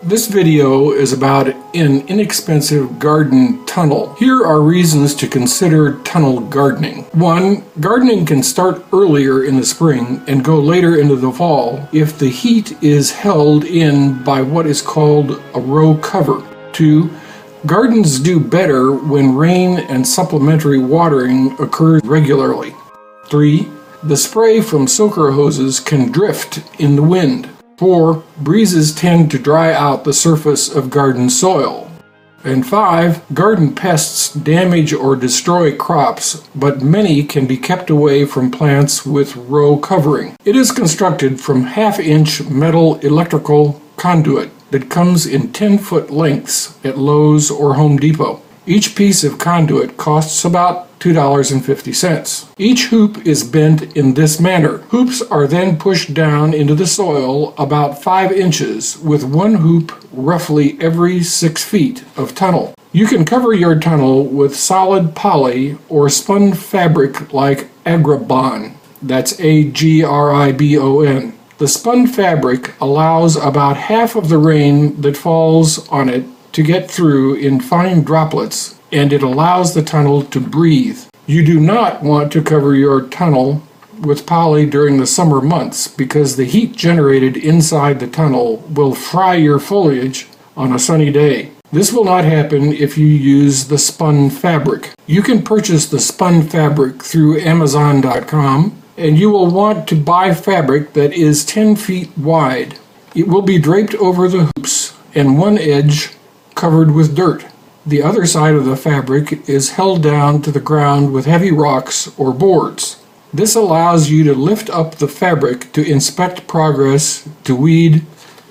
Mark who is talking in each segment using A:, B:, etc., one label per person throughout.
A: This video is about an inexpensive garden tunnel. Here are reasons to consider tunnel gardening. 1. Gardening can start earlier in the spring and go later into the fall if the heat is held in by what is called a row cover. 2. Gardens do better when rain and supplementary watering occurs regularly. 3. The spray from soaker hoses can drift in the wind. 4. Breezes tend to dry out the surface of garden soil. And 5. Garden pests damage or destroy crops, but many can be kept away from plants with row covering. It is constructed from half-inch metal electrical conduit that comes in 10-foot lengths at Lowe's or Home Depot. Each piece of conduit costs about $2.50. Each hoop is bent in this manner. Hoops are then pushed down into the soil about 5 inches with one hoop roughly every 6 feet of tunnel. You can cover your tunnel with solid poly or spun fabric like agribon. That's A-G-R-I-B-O-N. The spun fabric allows about half of the rain that falls on it to get through in fine droplets, and it allows the tunnel to breathe. You do not want to cover your tunnel with poly during the summer months because the heat generated inside the tunnel will fry your foliage on a sunny day. This will not happen if you use the spun fabric. You can purchase the spun fabric through Amazon.com, and you will want to buy fabric that is 10 feet wide. It will be draped over the hoops and one edge covered with dirt. The other side of the fabric is held down to the ground with heavy rocks or boards. This allows you to lift up the fabric to inspect progress, to weed,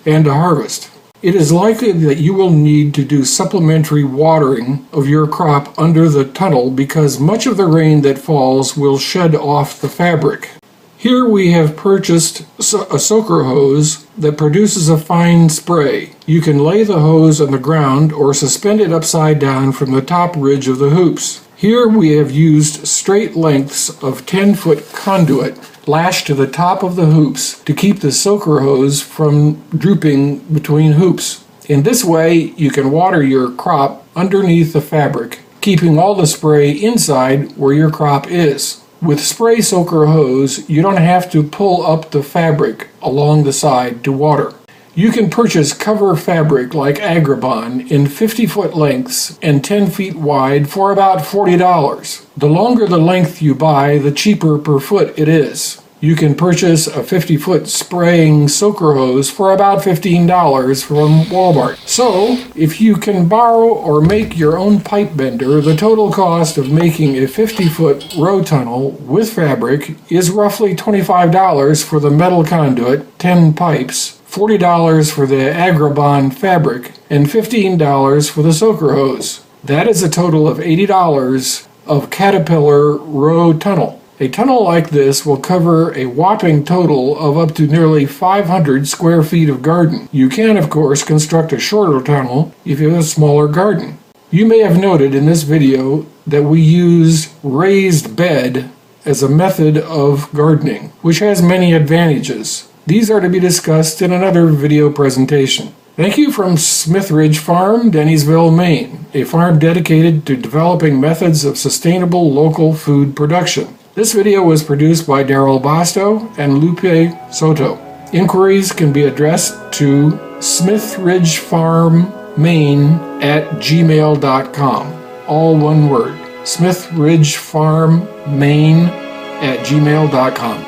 A: and to harvest. It is likely that you will need to do supplementary watering of your crop under the tunnel because much of the rain that falls will shed off the fabric. Here we have purchased a soaker hose that produces a fine spray. You can lay the hose on the ground or suspend it upside down from the top ridge of the hoops. Here we have used straight lengths of 10-foot conduit lashed to the top of the hoops to keep the soaker hose from drooping between hoops. In this way, you can water your crop underneath the fabric, keeping all the spray inside where your crop is. With spray soaker hose, you don't have to pull up the fabric along the side to water. You can purchase cover fabric like agribon in 50-foot lengths and 10 feet wide for about $40. The longer the length you buy, the cheaper per foot it is. You can purchase a 50-foot spraying soaker hose for about $15 from Walmart. So, if you can borrow or make your own pipe bender, the total cost of making a 50-foot row tunnel with fabric is roughly $25 for the metal conduit, 10 pipes, $40 for the agribon fabric, and $15 for the soaker hose. That is a total of $80 of Caterpillar row tunnel. A tunnel like this will cover a whopping total of up to nearly 500 square feet of garden. You can, of course, construct a shorter tunnel if you have a smaller garden. You may have noted in this video that we use raised bed as a method of gardening, which has many advantages. These are to be discussed in another video presentation. Thank you from Smith Ridge Farm, Dennisville, Maine, a farm dedicated to developing methods of sustainable local food production. This video was produced by Daryl Basto and Lupe Soto. Inquiries can be addressed to smithridgefarmmaine@gmail.com. All one word. smithridgefarmmaine@gmail.com.